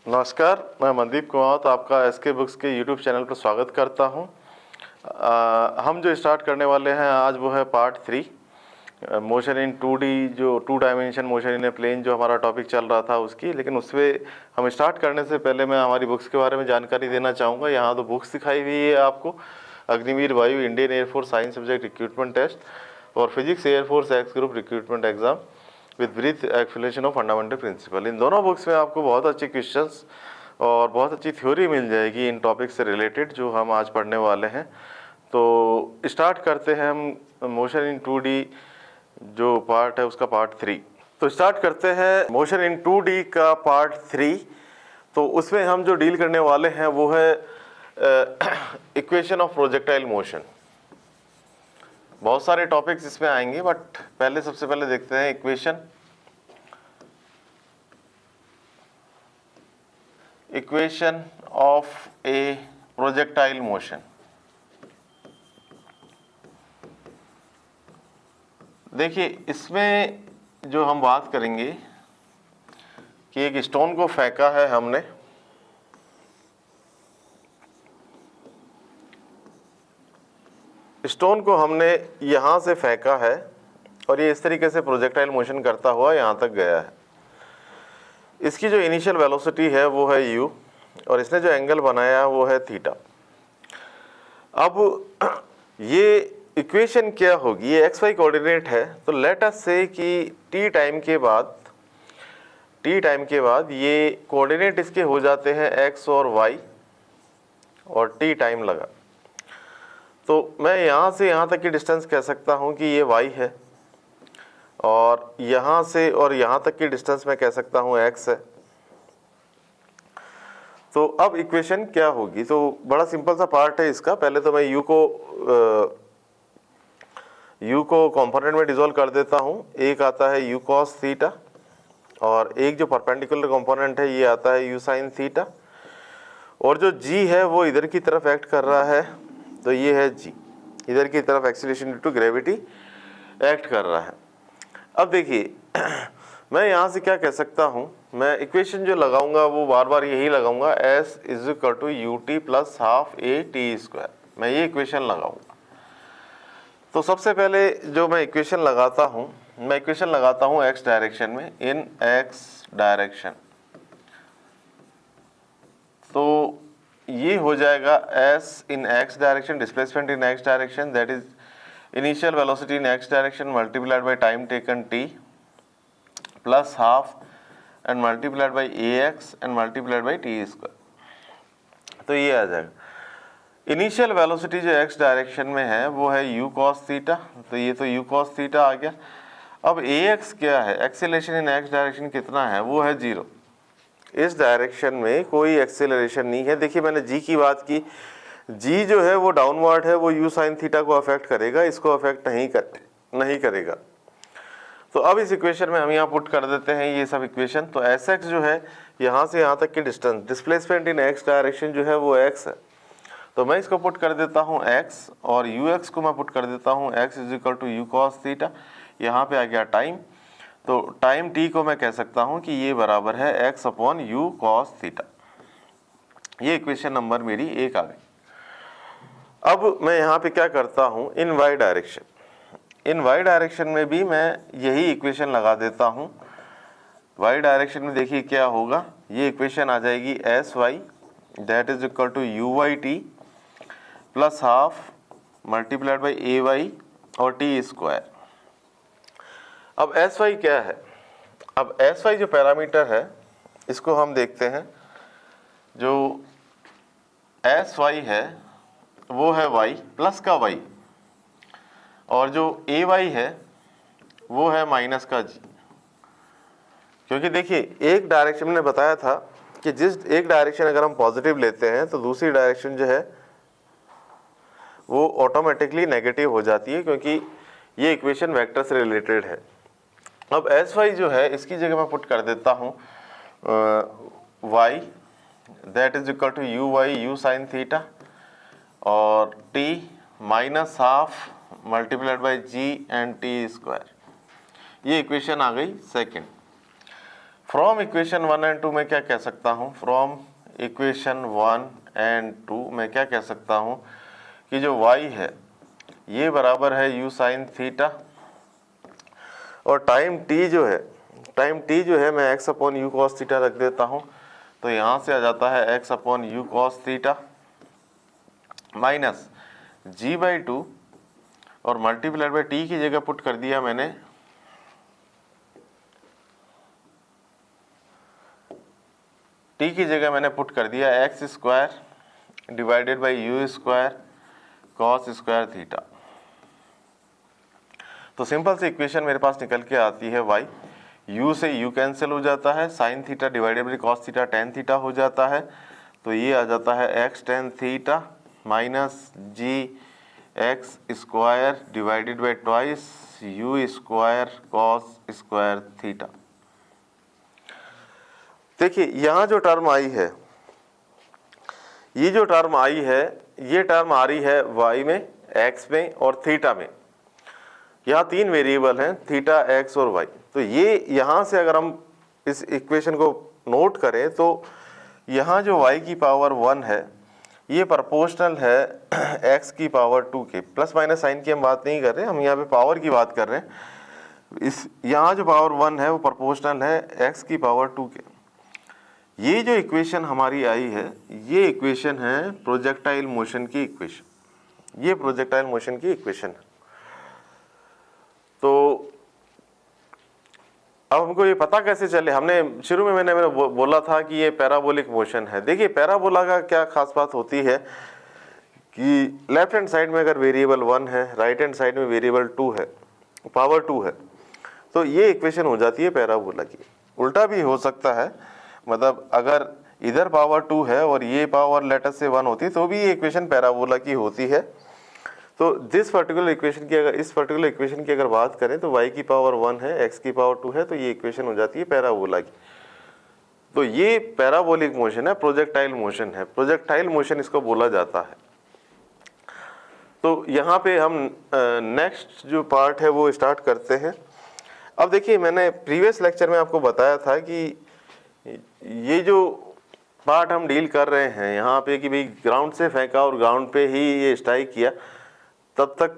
नमस्कार, मैं मनदीप कुमावत आपका एसके बुक्स के यूट्यूब चैनल पर स्वागत करता हूं। हम जो स्टार्ट करने वाले हैं आज वो है पार्ट 3 मोशन इन 2D, जो 2 dimension motion in a plane जो हमारा टॉपिक चल रहा था उसकी। लेकिन उसमें हम स्टार्ट करने से पहले मैं हमारी बुक्स के बारे में जानकारी देना चाहूँगा। यहाँ तो बुक्स दिखाई हुई है आपको, Agniveer Vayu Indian air force science subject recruitment test और physics air force X group recruitment exam with brief explanation of fundamental principle. इन दोनों बुक्स में आपको बहुत अच्छे क्वेश्चंस और बहुत अच्छी थ्योरी मिल जाएगी इन टॉपिक से रिलेटेड जो हम आज पढ़ने वाले हैं। तो स्टार्ट करते हैं हम मोशन इन 2D जो पार्ट है उसका पार्ट 3। तो स्टार्ट करते हैं मोशन इन 2D का पार्ट 3। तो उसमें हम जो डील करने वाले हैं वो है इक्वेशन ऑफ प्रोजेक्टाइल मोशन। बहुत सारे टॉपिक्स इसमें आएंगे बट सबसे पहले देखते हैं equation of A projectile motion. देखिए, इसमें जो हम बात करेंगे कि एक स्टोन को फेंका है हमने, स्टोन को हमने यहाँ से फेंका है और ये इस तरीके से प्रोजेक्टाइल मोशन करता हुआ यहाँ तक गया है। इसकी जो इनिशियल वेलोसिटी है वो है u और इसने जो एंगल बनाया वो है थीटा। अब ये इक्वेशन क्या होगी, ये एक्स वाई कोऑर्डिनेट है। तो लेट अस से कि t टाइम के बाद ये कोऑर्डिनेट इसके हो जाते हैं x और y और t टाइम लगा। तो मैं यहाँ से यहाँ तक की डिस्टेंस कह सकता हूँ कि ये y है और यहाँ से और यहाँ तक की डिस्टेंस मैं कह सकता हूँ x है। तो अब इक्वेशन क्या होगी, तो बड़ा सिंपल सा पार्ट है इसका। पहले तो मैं u को कंपोनेंट में डिसॉल्व कर देता हूँ। एक आता है u cos थीटा और एक जो परपेंडिकुलर कंपोनेंट है ये आता है u sin थीटा और जो g है वो इधर की तरफ एक्ट कर रहा है, तो ये है g, इधर की तरफ acceleration due to gravity act कर रहा है। अब देखिए मैं यहाँ से क्या कह सकता हूँ, मैं इक्वेशन जो लगाऊंगा वो बार बार यही लगाऊंगा, s is equal to ut plus half A T square. मैं ये इक्वेशन लगाऊंगा। तो सबसे पहले जो मैं इक्वेशन लगाता हूँ, मैं इक्वेशन लगाता हूँ x डायरेक्शन में, इन x डायरेक्शन। तो ये हो जाएगा s in x direction, displacement in x direction, that is initial velocity in x direction multiplied by time taken t plus half and multiplied by ax and multiplied by T square. तो ये आ जाएगा। Initial velocity जो x direction में है वो है u cos theta, तो ये तो u cos थीटा आ गया। अब ax क्या है, एक्सेलरेशन इन x डायरेक्शन कितना है, वो है 0। इस डायरेक्शन में कोई एक्सेलरेशन नहीं है। देखिए मैंने g की बात की, g जो है वो डाउनवर्ड है, वो u sin थीटा को अफेक्ट करेगा, इसको अफेक्ट नहीं करेगा। तो अब इस इक्वेशन में हम यहाँ पुट कर देते हैं ये सब इक्वेशन। तो sx जो है यहाँ से यहाँ तक की distance, displacement in x direction जो है वो x है, तो मैं इसको पुट कर देता हूँ x और ux को मैं पुट कर देता हूँ x is equal to u cos theta. यहाँ पे आ गया टाइम, तो टाइम t को मैं कह सकता हूँ कि ये बराबर है x upon u cos theta. ये इक्वेशन नंबर मेरी 1 आ गई। अब मैं यहाँ पे क्या करता हूँ, इन y डायरेक्शन, इन y डायरेक्शन में भी मैं यही इक्वेशन लगा देता हूँ। y डायरेक्शन में देखिए क्या होगा, ये इक्वेशन आ जाएगी sy that is equal to U Y T plus half multiplied by A Y और टी स्क्वायर। अब एस वाई क्या है, अब एस वाई जो पैरामीटर है इसको हम देखते हैं। जो एस वाई है वो है वाई प्लस का वाई और जो ए वाई है वो है माइनस का जी। क्योंकि देखिए एक डायरेक्शन में बताया था कि जिस एक डायरेक्शन अगर हम पॉजिटिव लेते हैं तो दूसरी डायरेक्शन जो है वो ऑटोमेटिकली नेगेटिव हो जाती है, क्योंकि ये इक्वेशन वेक्टर से रिलेटेड है। अब एस वाई जो है इसकी जगह मैं पुट कर देता हूँ Y that is equal to U Y U sine theta और T minus half multiplied by G and T square. ये इक्वेशन आ गई सेकेंड। फ्रॉम इक्वेशन 1 एंड 2 मैं क्या कह सकता हूँ, फ्रॉम इक्वेशन 1 एंड 2 मैं क्या कह सकता हूँ कि जो y है ये बराबर है u साइन थीटा, और टाइम t जो है मैं x upon you cos theta रख देता हूँ, तो यहाँ से आ जाता है x upon you cos theta minus g/2 और मल्टीप्लाइड बाई t की जगह पुट कर दिया मैंने t की जगह मैंने पुट कर दिया x square divided by you square cos square theta. तो सिंपल सी इक्वेशन मेरे पास निकल के आती है y, u से u कैंसिल हो जाता है, sine theta divided by cos theta tan theta हो जाता है, तो ये आ जाता है x tan theta minus G X square divided by twice U square cos square theta. देखिए यहाँ जो टर्म आई है, ये जो टर्म आई है, ये टर्म आ रही है y में, x में और थीटा में। यहाँ तीन वेरिएबल हैं, थीटा, x और y। तो ये यहाँ से अगर हम इस इक्वेशन को नोट करें तो यहाँ जो y की पावर 1 है ये प्रोपोर्शनल है x की पावर 2 के। प्लस माइनस साइन की हम बात नहीं कर रहे, हम यहाँ पे पावर की बात कर रहे हैं। इस यहाँ जो पावर 1 है वो प्रोपोर्शनल है x की पावर 2 के। ये जो इक्वेशन हमारी आई है, ये इक्वेशन है प्रोजेक्टाइल मोशन की इक्वेशन, ये प्रोजेक्टाइल मोशन की इक्वेशन है। तो अब हमको ये पता कैसे चले, हमने शुरू में मैंने बोला था कि ये पैराबोलिक मोशन है। देखिए पैराबोला का क्या खास बात होती है कि लेफ्ट हैंड साइड में अगर वेरिएबल 1 है, राइट हैंड साइड में वेरिएबल 2 है, पावर 2 है, तो ये इक्वेशन हो जाती है पैराबोला की। उल्टा भी हो सकता है, मतलब अगर इधर पावर 2 है और ये पावर लेटर से 1 होती है तो भी ये इक्वेशन पैराबोला की होती है। तो दिस पर्टिकुलर इक्वेशन की अगर, इस पर्टिकुलर इक्वेशन की अगर बात करें तो y की पावर 1 है, x की पावर 2 है, तो ये इक्वेशन हो जाती है पैराबोला की। तो ये पैराबोलिक मोशन है, प्रोजेक्टाइल मोशन है, प्रोजेक्टाइल मोशन इसको बोला जाता है। तो यहाँ पे हम नेक्स्ट जो पार्ट है वो स्टार्ट करते हैं। अब देखिए मैंने प्रीवियस लेक्चर में आपको बताया था कि ये जो पार्ट हम डील कर रहे हैं यहाँ पे कि भाई ग्राउंड से फेंका और ग्राउंड पे ही ये स्ट्राइक किया, तब तक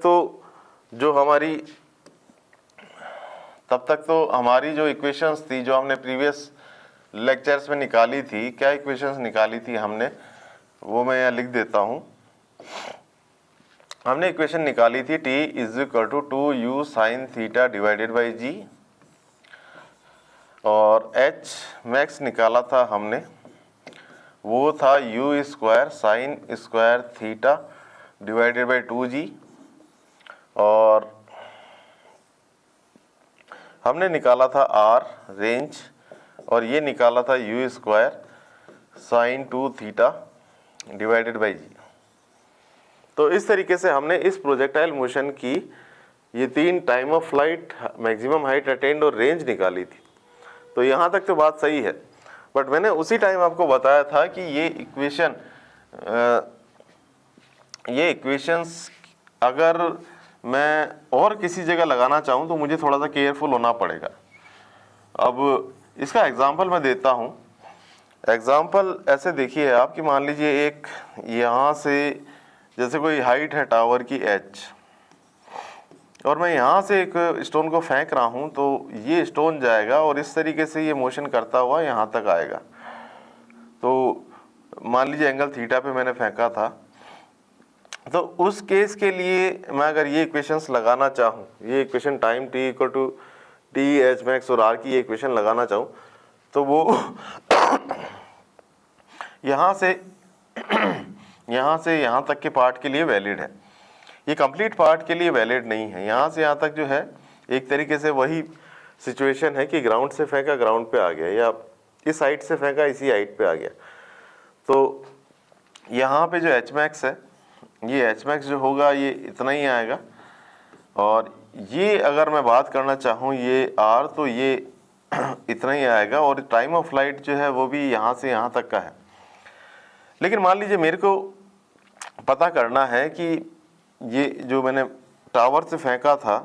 तो हमारी जो इक्वेशंस थी जो हमने प्रीवियस लेक्चर्स में निकाली थी, क्या इक्वेशंस निकाली थी हमने, वो मैं यहाँ लिख देता हूँ। हमने इक्वेशन निकाली थी t is equal to 2u sine theta divided by G, और h मैक्स निकाला था हमने, वो था u square sine square theta divided by 2g, और हमने निकाला था r रेंज, और ये निकाला था u square sine 2 theta divided by G. तो इस तरीके से हमने इस प्रोजेक्टाइल मोशन की ये तीन time of flight, maximum height attend और रेंज निकाली थी। तो यहाँ तक तो बात सही है, बट मैंने उसी टाइम आपको बताया था कि ये इक्वेशंस अगर मैं और किसी जगह लगाना चाहूँ तो मुझे थोड़ा सा केयरफुल होना पड़ेगा। अब इसका एग्जांपल मैं देता हूँ। एग्जांपल ऐसे देखिए आप कि मान लीजिए एक यहाँ से जैसे कोई हाइट है टावर की h, और मैं यहाँ से एक स्टोन को फेंक रहा हूँ, तो ये स्टोन जाएगा और इस तरीके से ये मोशन करता हुआ यहाँ तक आएगा। तो मान लीजिए एंगल थीटा पे मैंने फेंका था, तो उस केस के लिए मैं अगर ये इक्वेशंस लगाना चाहूँ, ये equation time t equal to T H max और r की ये इक्वेशन लगाना चाहूँ, तो वो यहाँ से यहाँ तक के पार्ट के लिए वैलिड है, ये कंप्लीट पार्ट के लिए वैलिड नहीं है। यहाँ से यहाँ तक जो है एक तरीके से वही सिचुएशन है कि ग्राउंड से फेंका ग्राउंड पे आ गया, या इस हाइट से फेंका इसी हाइट पे आ गया। तो यहाँ पे जो एच मैक्स है, ये एच मैक्स जो होगा ये इतना ही आएगा, और ये अगर मैं बात करना चाहूँ ये आर, तो ये इतना ही आएगा, और टाइम ऑफ फ्लाइट जो है वो भी यहाँ से यहाँ तक का है। लेकिन मान लीजिए मेरे को पता करना है कि ये जो मैंने टावर से फेंका था,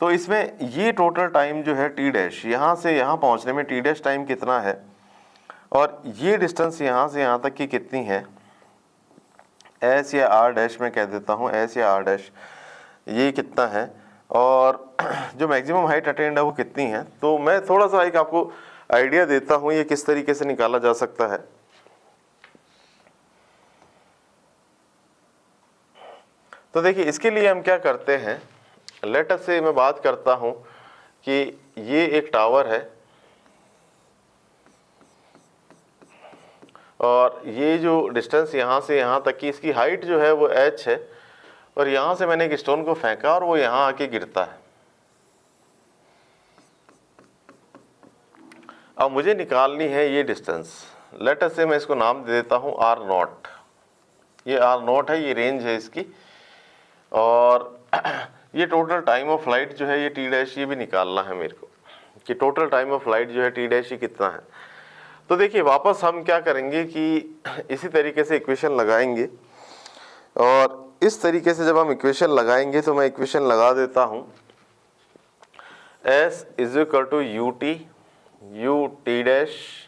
तो इसमें ये टोटल टाइम जो है टी डैश, यहाँ से यहाँ पहुँचने में टी डैश टाइम कितना है और ये डिस्टेंस यहाँ से यहाँ तक की कितनी है, एस या आर डैश मैं कह देता हूँ, एस या आर डैश, ये कितना है और जो मैक्सिमम हाइट अटेंड है वो कितनी है। तो मैं थोड़ा सा एक आपको आइडिया देता हूँ ये किस तरीके से निकाला जा सकता है। तो देखिए इसके लिए हम क्या करते हैं, लेट अस से मैं बात करता हूँ कि ये एक टावर है और ये जो डिस्टेंस यहाँ से यहाँ तक की इसकी हाइट जो है वो h है और यहाँ से मैंने एक स्टोन को फेंका और वो यहाँ आके गिरता है। अब मुझे निकालनी है ये डिस्टेंस, लेट अस से मैं इसको नाम दे देता हूँ आर नॉट। ये आर नॉट है, ये रेंज है इसकी और ये टोटल टाइम ऑफ फ्लाइट जो है ये टी डैश ये भी निकालना है मेरे को कि टोटल टाइम ऑफ फ्लाइट जो है टी डैश ये कितना है। तो देखिए वापस हम क्या करेंगे कि इसी तरीके से इक्वेशन लगाएंगे और इस तरीके से जब हम इक्वेशन लगाएंगे तो मैं इक्वेशन लगा देता हूँ, S is equal to U T dash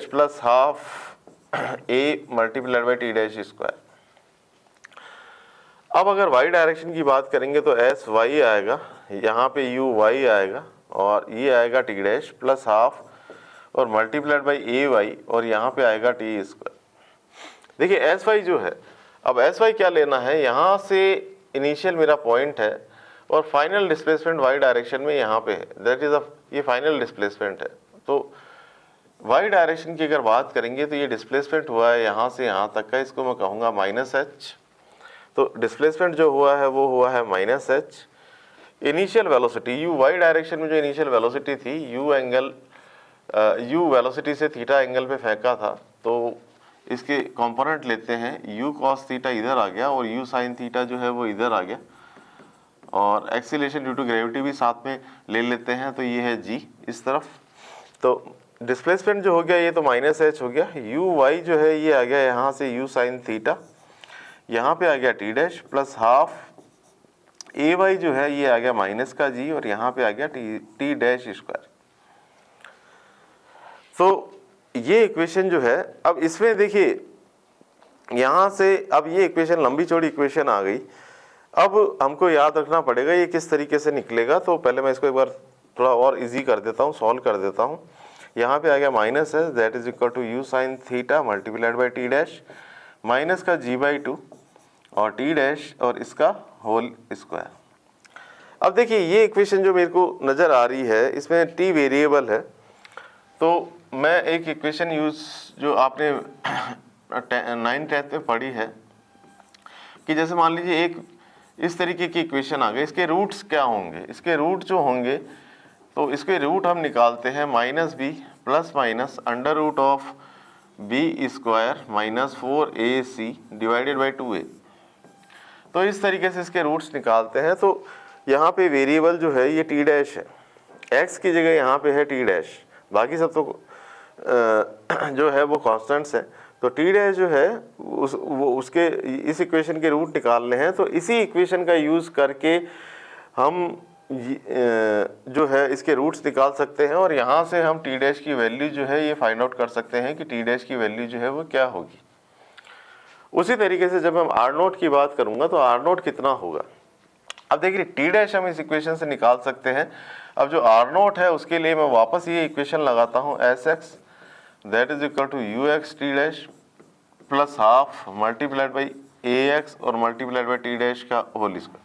plus half A multiplied by T dash square. अब अगर y डायरेक्शन की बात करेंगे तो एस वाई आएगा, यहाँ पे यू वाई आएगा और ये आएगा टी डैश प्लस हाफ और मल्टीप्लाइड बाई ए वाई और यहाँ पे आएगा टी स्क्वायर। देखिए एस वाई जो है, अब एस वाई क्या लेना है, यहाँ से इनिशियल मेरा पॉइंट है और फाइनल डिस्प्लेसमेंट y डायरेक्शन में यहाँ पे है, दैट इज ये फाइनल डिस्प्लेसमेंट है। तो y डायरेक्शन की अगर बात करेंगे तो ये डिस्प्लेसमेंट हुआ है यहाँ से यहाँ तक का, इसको मैं कहूँगा माइनस एच। तो डिस्प्लेसमेंट जो हुआ है वो हुआ है minus H. Initial velocity U Y direction में जो इनिशियल वेलोसिटी थी यू वेलोसिटी से थीटा एंगल पे फेंका था, तो इसके कंपोनेंट लेते हैं, यू कॉस थीटा इधर आ गया और यू साइन थीटा जो है वो इधर आ गया और एक्सीलरेशन ड्यू टू ग्रेविटी भी साथ में ले लेते हैं, तो ये है जी इस तरफ। तो डिस्प्लेसमेंट जो हो गया ये तो माइनस एच हो गया, यू वाई जो है ये आ गया यहाँ से यू साइन थीटा, यहाँ पे आ गया टी डैश प्लस हाफ ए वाई जो है ये आ गया माइनस का जी और यहाँ पे आ गया टी डैश स्क्वायर। तो ये इक्वेशन जो है, अब इसमें देखिए यहाँ से अब ये इक्वेशन लंबी चौड़ी इक्वेशन आ गई। अब हमको याद रखना पड़ेगा ये किस तरीके से निकलेगा। तो पहले मैं इसको एक बार थोड़ा और इजी कर देता हूँ, सॉल्व कर देता हूँ। यहाँ पे आ गया माइनस है, that is equal to U sine theta multiplied by T dash minus का जी बाई 2 और टी डैश और इसका होल स्क्वायर। अब देखिए ये इक्वेशन जो मेरे को नज़र आ रही है इसमें टी वेरिएबल है, तो मैं एक इक्वेशन यूज़ जो आपने 9th-10th में पढ़ी है कि जैसे मान लीजिए एक इस तरीके की इक्वेशन आ गई, इसके रूट्स क्या होंगे, इसके रूट जो होंगे तो इसके रूट हम निकालते हैं minus B plus minus under root of B square minus 4ac divided by 2a। तो इस तरीके से इसके रूट्स निकालते हैं। तो यहाँ पे वेरिएबल जो है ये टी डैश है, x की जगह यहाँ पे है टी डैश, बाकी सब तो जो है वो कांस्टेंट्स हैं। तो टी डैश जो है उसके इस इक्वेशन के रूट निकालने हैं, तो इसी इक्वेशन का यूज़ करके हम जो है इसके रूट्स निकाल सकते हैं और यहाँ से हम टी डैश की वैल्यू जो है ये फाइंड आउट कर सकते हैं कि टी डैश की वैल्यू जो है वो क्या होगी। उसी तरीके से जब हम आर नोट की बात करूँगा तो आर नोट कितना होगा। अब देखिए टी डैश हम इस इक्वेशन से निकाल सकते हैं। अब जो आर नोट है उसके लिए मैं वापस ये इक्वेशन लगाता हूँ, S X that is equal to U X T dash plus half multiplied by A X और मल्टीप्लाइड बाई टी डैश का होल स्क्वायर।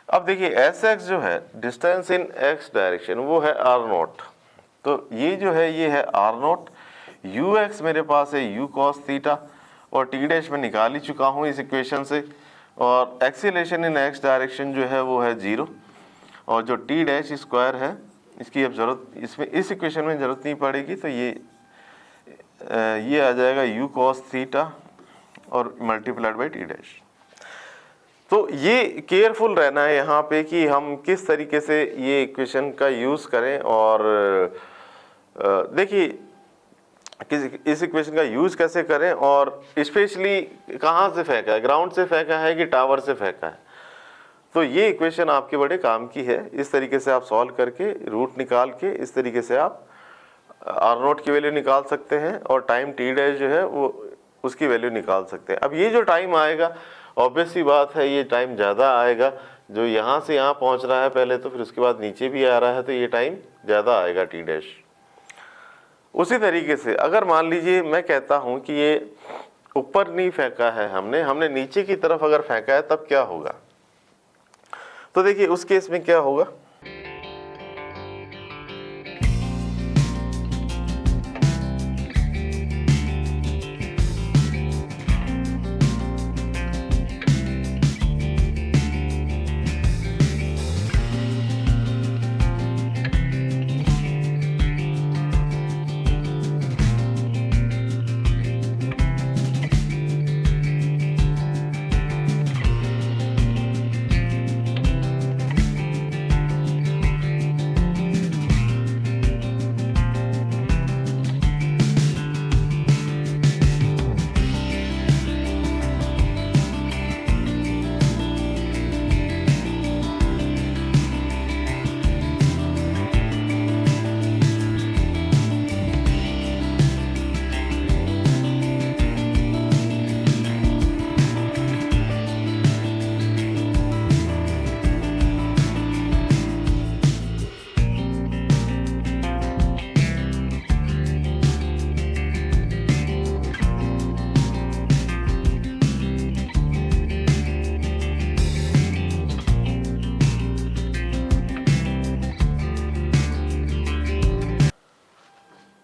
अब देखिए एस एक्स जो है डिस्टेंस इन एक्स डायरेक्शन वो है आर नोट, तो ये जो है ये है आर नोट। यू एक्स मेरे पास है यू कॉस थीटा और टी डैश में निकाल ही चुका हूँ इस इक्वेशन से, और एक्सीलरेशन इन एक्स डायरेक्शन जो है वो है 0 और जो टी डैश स्क्वायर है इसकी अब ज़रूरत इसमें इस इक्वेशन में ज़रूरत नहीं पड़ेगी, तो ये आ जाएगा यू कॉस थीटा और मल्टीप्लाइड बाई टी डैश। तो ये केयरफुल रहना है यहाँ पे कि हम किस तरीके से ये इक्वेशन का यूज़ करें और देखिए इस इक्वेशन का यूज़ कैसे करें और स्पेशली कहाँ से फेंका है, ग्राउंड से फेंका है कि टावर से फेंका है। तो ये इक्वेशन आपके बड़े काम की है। इस तरीके से आप सॉल्व करके रूट निकाल के इस तरीके से आप आर नोट की वैल्यू निकाल सकते हैं और टाइम टी डैश जो है वो उसकी वैल्यू निकाल सकते हैं। अब ये जो टाइम आएगा, ऑब्वियस सी बात है ये टाइम ज़्यादा आएगा, जो यहाँ से यहाँ पहुँच रहा है पहले तो, फिर उसके बाद नीचे भी आ रहा है, तो ये टाइम ज़्यादा आएगा टी डैश। उसी तरीके से अगर मान लीजिए मैं कहता हूँ कि ये ऊपर नहीं फेंका है हमने नीचे की तरफ अगर फेंका है तब क्या होगा, तो देखिए उस केस में क्या होगा।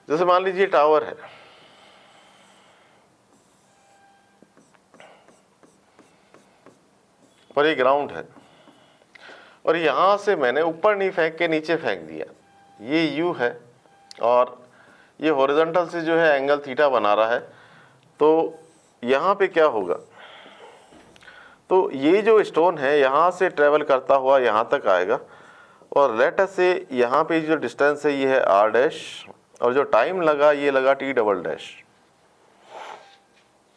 जैसे मान लीजिए टावर है, और ये ग्राउंड है, और यहां से मैंने ऊपर नहीं फेंक के नीचे फेंक दिया, ये यू है और ये हॉरिजॉन्टल से जो है एंगल थीटा बना रहा है, तो यहाँ पे क्या होगा, तो ये जो स्टोन है यहाँ से ट्रेवल करता हुआ यहाँ तक आएगा, और लेट अस से यहाँ पे जो डिस्टेंस है ये है आर डैश, और जो टाइम लगा ये लगा T double dash.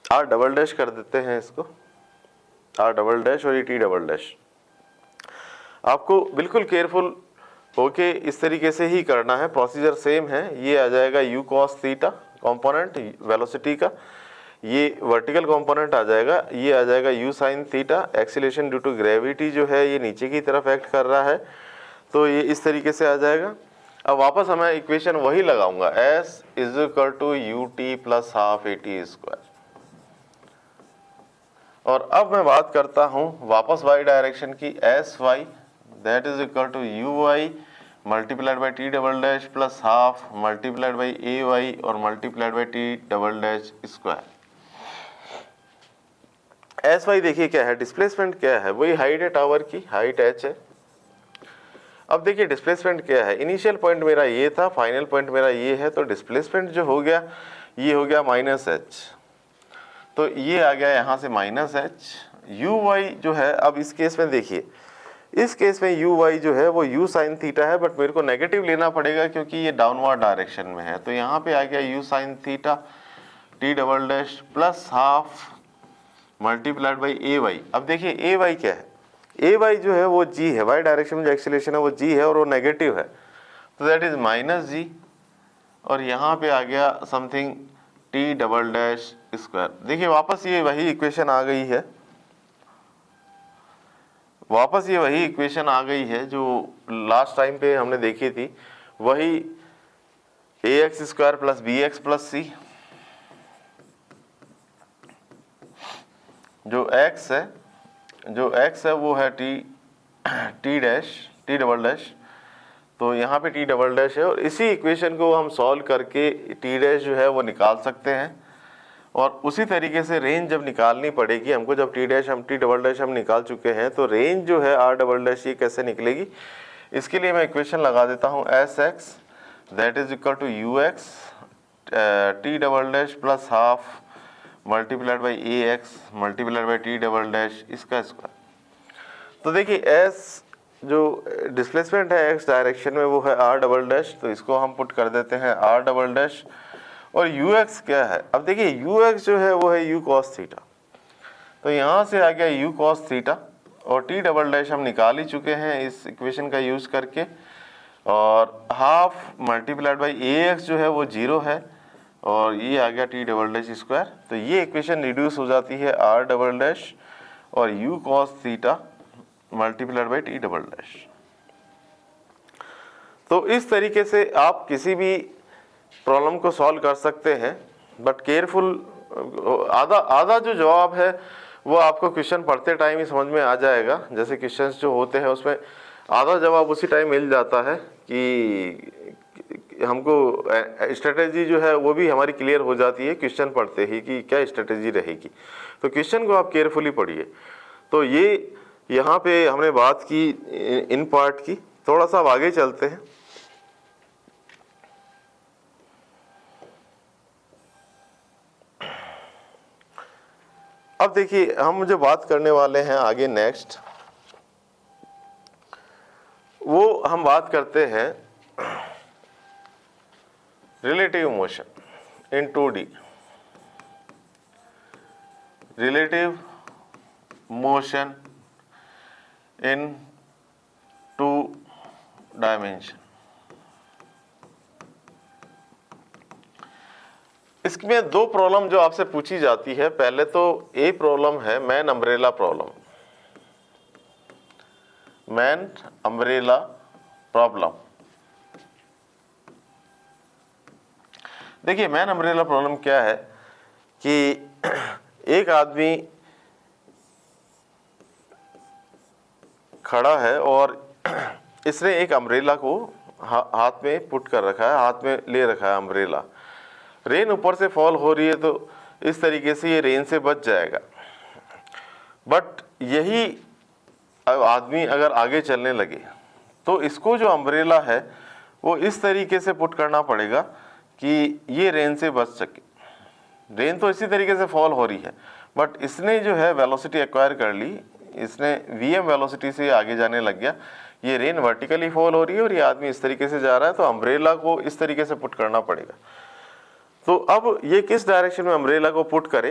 R double dash कर देते हैं इसको, आर डबल डैश और ये टी डबल डैश। आपको बिल्कुल केयरफुल होके इस तरीके से ही करना है, प्रोसीजर सेम है। ये आ जाएगा U cos theta component velocity का, ये वर्टिकल कंपोनेंट आ जाएगा, ये आ जाएगा U sine theta, acceleration due to gravity जो है ये नीचे की तरफ एक्ट कर रहा है, तो ये इस तरीके से आ जाएगा। अब वापस मैं इक्वेशन वही लगाऊंगा, S is equal to U T plus half A T square. और अब मैं बात करता हूं वापस y डायरेक्शन की, S Y that is equal to U Y multiplied by T double dash plus half multiplied by A Y और multiplied by T double dash square. S Y देखिए क्या है, डिस्प्लेसमेंट क्या है, वही हाइट है tower की, हाइट h है। अब देखिए डिस्प्लेसमेंट क्या है, इनिशियल पॉइंट मेरा ये था, फाइनल पॉइंट मेरा ये है, तो डिस्प्लेसमेंट जो हो गया ये हो गया माइनस एच, तो ये आ गया यहाँ से माइनस एच। यू वाई जो है, अब इस केस में देखिए, इस केस में यू वाई जो है वो यू साइन थीटा है, बट मेरे को नेगेटिव लेना पड़ेगा क्योंकि ये डाउनवर्ड डायरेक्शन में है, तो यहाँ पे आ गया U sine theta T double dash plus half multiplied by A Y. अब देखिए ए वाई क्या है, ए वाई जो है वो जी है, वाई डायरेक्शन में जो एक्सीलरेशन है वो जी है और वो नेगेटिव है, तो दैट इज माइनस जी, और यहाँ पे आ गया something T double dash square. देखिए वापस ये वही इक्वेशन आ गई है, वापस ये वही इक्वेशन आ गई है जो लास्ट टाइम पे हमने देखी थी, वही A X square plus B X plus C, जो x है वो है T dash T double dash, तो यहाँ पे टी डबल डैश है, और इसी इक्वेशन को हम सॉल्व करके टी डैश जो है वो निकाल सकते हैं। और उसी तरीके से रेंज जब निकालनी पड़ेगी हमको, जब टी डबल डैश हम निकाल चुके हैं, तो रेंज जो है आर डबल डैश ये कैसे निकलेगी, इसके लिए मैं इक्वेशन लगा देता हूँ, S X that is equal to U X T double dash plus half multiplied by A X multiplied by T double dash इसका स्क्वायर। तो देखिए एस जो डिस्प्लेसमेंट है एक्स डायरेक्शन में वो है आर डबल डैश, तो इसको हम पुट कर देते हैं आर डबल डैश, और यू एक्स क्या है, अब देखिए यू एक्स जो है वो है यू कॉस थीटा, तो यहाँ से आ गया यू कॉस थीटा, और टी डबल डैश हम निकाल ही चुके हैं इस इक्वेशन का यूज़ करके, और half multiplied by A x जो है वो 0 है, और ये आ गया टी डबल डैश स्क्वायर। तो ये इक्वेशन रिड्यूस हो जाती है आर डबल डैश और you cos theta multiplied by T double dash. तो इस तरीके से आप किसी भी प्रॉब्लम को सॉल्व कर सकते हैं, बट केयरफुल, आधा जो जवाब है वो आपको क्वेश्चन पढ़ते टाइम ही समझ में आ जाएगा। जैसे क्वेश्चंस जो होते हैं उसमें आधा जवाब उसी टाइम मिल जाता है कि हमको स्ट्रेटेजी जो है वो भी हमारी क्लियर हो जाती है क्वेश्चन पढ़ते ही कि क्या स्ट्रेटेजी रहेगी। तो क्वेश्चन को आप केयरफुली पढ़िए। तो ये यहाँ पे हमने बात की इन पार्ट की। थोड़ा सा अब आगे चलते हैं। अब देखिए हम जो बात करने वाले हैं आगे नेक्स्ट, वो हम बात करते हैं relative motion in 2D। Relative motion in 2 dimension. इसमें दो प्रॉब्लम जो आपसे पूछी जाती है, पहले तो ए प्रॉब्लम है man umbrella problem. Man umbrella problem, देखिए मैन अम्ब्रेला प्रॉब्लम क्या है कि एक आदमी खड़ा है और इसने एक अम्ब्रेला को हाथ में पुट कर रखा है, हाथ में ले रखा है अम्ब्रेला। रेन ऊपर से फॉल हो रही है तो इस तरीके से ये रेन से बच जाएगा। बट यही आदमी अगर आगे चलने लगे तो इसको जो अम्ब्रेला है वो इस तरीके से पुट करना पड़ेगा कि ये रेन से बच सके। रेन तो इसी तरीके से फॉल हो रही है, बट इसने जो है वेलोसिटी एक्वायर कर ली, इसने वीएम वेलोसिटी से आगे जाने लग गया। ये रेन वर्टिकली फॉल हो रही है और ये आदमी इस तरीके से जा रहा है, तो अम्ब्रेला को इस तरीके से पुट करना पड़ेगा। तो अब ये किस डायरेक्शन में अम्ब्रेला को पुट करे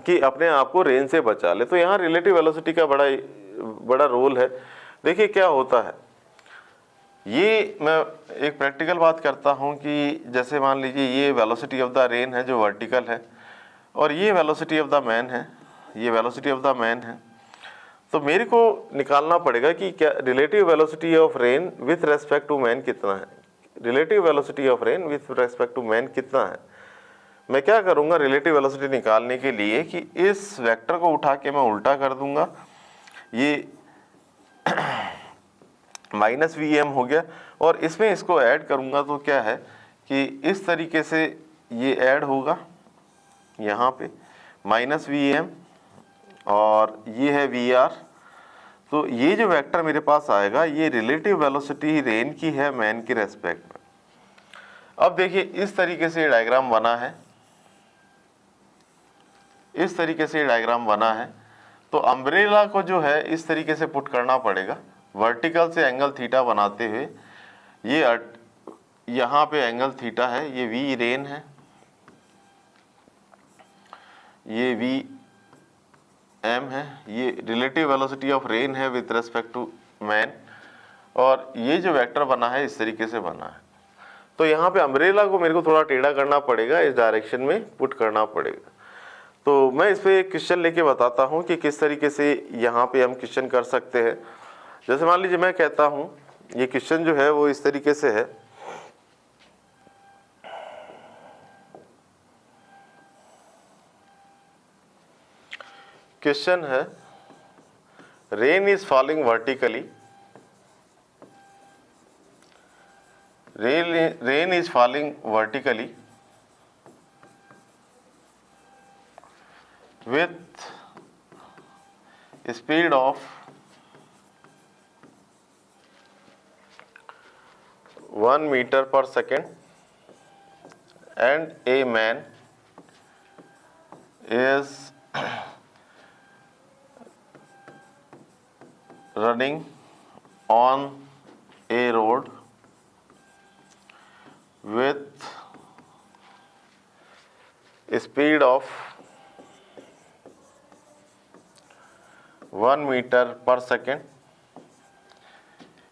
कि अपने आप को रेन से बचा ले। तो यहाँ रिलेटिव वेलोसिटी का बड़ा रोल है। देखिए क्या होता है, ये मैं एक प्रैक्टिकल बात करता हूँ कि जैसे मान लीजिए ये वेलोसिटी ऑफ द रेन है जो वर्टिकल है, और ये वेलोसिटी ऑफ द मैन है, ये वेलोसिटी ऑफ द मैन है। तो मेरे को निकालना पड़ेगा कि क्या relative velocity of rain with respect to man कितना है। Relative velocity of rain with respect to man कितना है। मैं क्या करूँगा रिलेटिव वेलोसिटी निकालने के लिए कि इस वेक्टर को उठा के मैं उल्टा कर दूंगा, ये माइनस वी एम हो गया, और इसमें इसको ऐड करूँगा तो क्या है कि इस तरीके से ये ऐड होगा यहाँ पे माइनस वी एम, और ये है वी आर। तो ये जो वेक्टर मेरे पास आएगा ये रिलेटिव वेलोसिटी रेन की है मैन के रेस्पेक्ट में। अब देखिए इस तरीके से डायग्राम बना है, इस तरीके से डायग्राम बना है। तो अम्ब्रेला को जो है इस तरीके से पुट करना पड़ेगा वर्टिकल से एंगल थीटा बनाते हुए। ये यहाँ पे एंगल थीटा है, ये वी रेन है, ये वी एम है, ये रिलेटिव वेलोसिटी ऑफ रेन है विथ रेस्पेक्ट टू मैन, और ये जो वेक्टर बना है इस तरीके से बना है। तो यहाँ पे अम्ब्रेला को मेरे को थोड़ा टेढ़ा करना पड़ेगा, इस डायरेक्शन में पुट करना पड़ेगा। तो मैं इस पे एक क्वेश्चन लेके बताता हूँ कि किस तरीके से यहाँ पे हम क्वेश्चन कर सकते हैं। जैसे मान लीजिए मैं कहता हूँ ये क्वेश्चन जो है वो इस तरीके से है, क्वेश्चन है rain is falling vertically, rain is falling vertically with speed of 1 meter per second, and a man is running on a road with speed of 1 meter per second,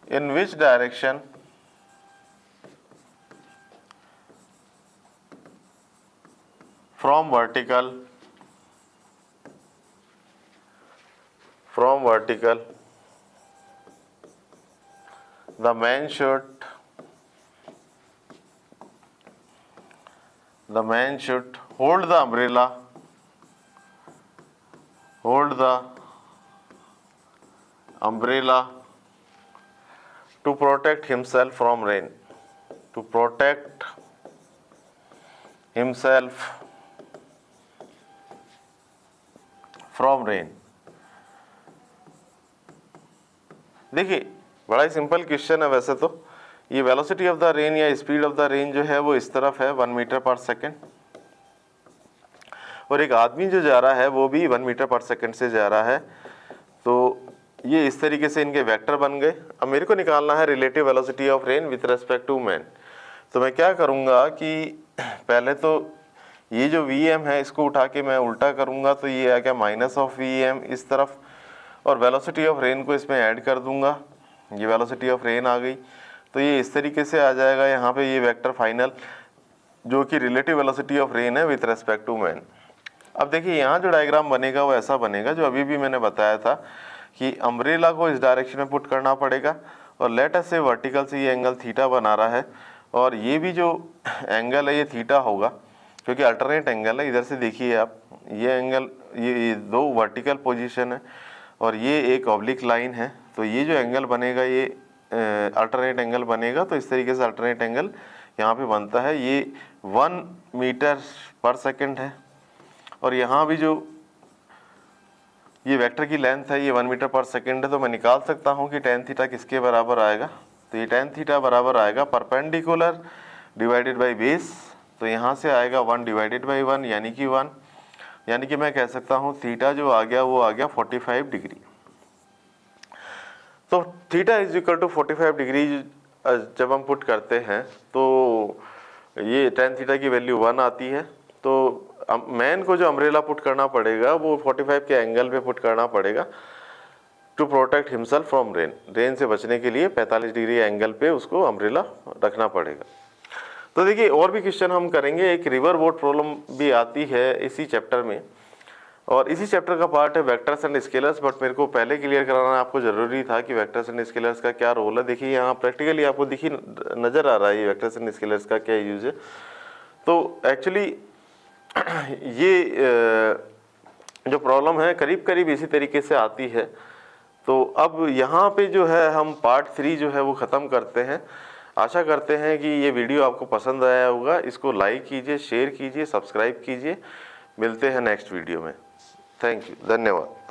in which direction from vertical the man should hold the umbrella to protect himself from rain, देखिए बड़ा ही simple question है वैसे तो। ये velocity of the rain या speed of the rain जो है वो इस तरफ है 1 मीटर पर सेकेंड, और एक आदमी जो जा रहा है वो भी 1 मीटर पर सेकेंड से जा रहा है। तो ये इस तरीके से इनके वेक्टर बन गए। अब मेरे को निकालना है relative velocity of rain with respect to man. तो मैं क्या करूँगा कि पहले तो ये जो Vm है इसको उठा के मैं उल्टा करूँगा, तो ये आ गया माइनस ऑफ Vm इस तरफ, और वेलोसिटी ऑफ रेन को इसमें ऐड कर दूंगा, ये वेलोसिटी ऑफ रेन आ गई। तो ये इस तरीके से आ जाएगा यहाँ पे ये वेक्टर फाइनल, जो कि रिलेटिव वेलोसिटी ऑफ रेन है विथ रेस्पेक्ट टू मैन। अब देखिए यहाँ जो डायग्राम बनेगा वो ऐसा बनेगा जो अभी भी मैंने बताया था कि अम्ब्रेला को इस डायरेक्शन में पुट करना पड़ेगा, और लेट अस से वर्टिकल से ये एंगल थीटा बना रहा है, और ये भी जो एंगल है ये थीटा होगा क्योंकि अल्टरनेट एंगल है। इधर से देखिए आप, ये एंगल, ये दो वर्टिकल पोजीशन है और ये एक ऑब्लिक लाइन है, तो ये जो एंगल बनेगा ये अल्टरनेट एंगल बनेगा। तो इस तरीके से अल्टरनेट एंगल यहाँ पे बनता है। ये 1 मीटर पर सेकेंड है, और यहाँ भी जो ये वेक्टर की लेंथ है ये 1 मीटर पर सेकेंड है। तो मैं निकाल सकता हूँ कि tan थीटा किसके बराबर आएगा। तो ये tan थीटा बराबर आएगा परपेंडिकुलर डिवाइडेड बाई बेस, तो यहाँ से आएगा 1 डिवाइडेड बाई 1 यानी कि 1, यानी कि मैं कह सकता हूँ थीटा जो आ गया वो आ गया 45 डिग्री। तो theta is equal to 45 degree जब हम पुट करते हैं तो ये tan थीटा की वैल्यू 1 आती है। तो मैन को जो अम्ब्रेला पुट करना पड़ेगा वो 45 के एंगल पे पुट करना पड़ेगा to protect himself from rain, rain से बचने के लिए 45 डिग्री एंगल पे उसको अम्ब्रेला रखना पड़ेगा। तो देखिए और भी क्वेश्चन हम करेंगे। एक रिवर बोट प्रॉब्लम भी आती है इसी चैप्टर में, और इसी चैप्टर का पार्ट है वेक्टर्स एंड स्केलर्स, बट मेरे को पहले क्लियर कराना आपको ज़रूरी था कि वेक्टर्स एंड स्केलर्स का क्या रोल है। देखिए यहाँ प्रैक्टिकली आपको देखिए नज़र आ रहा है ये वेक्टर्स एंड स्केलर्स का क्या यूज़ है। तो एक्चुअली ये जो प्रॉब्लम है करीब करीब इसी तरीके से आती है। तो अब यहाँ पे जो है हम पार्ट 3 जो है वो ख़त्म करते हैं। आशा करते हैं कि ये वीडियो आपको पसंद आया होगा। इसको लाइक कीजिए, शेयर कीजिए, सब्सक्राइब कीजिए। मिलते हैं नेक्स्ट वीडियो में। थैंक यू, धन्यवाद।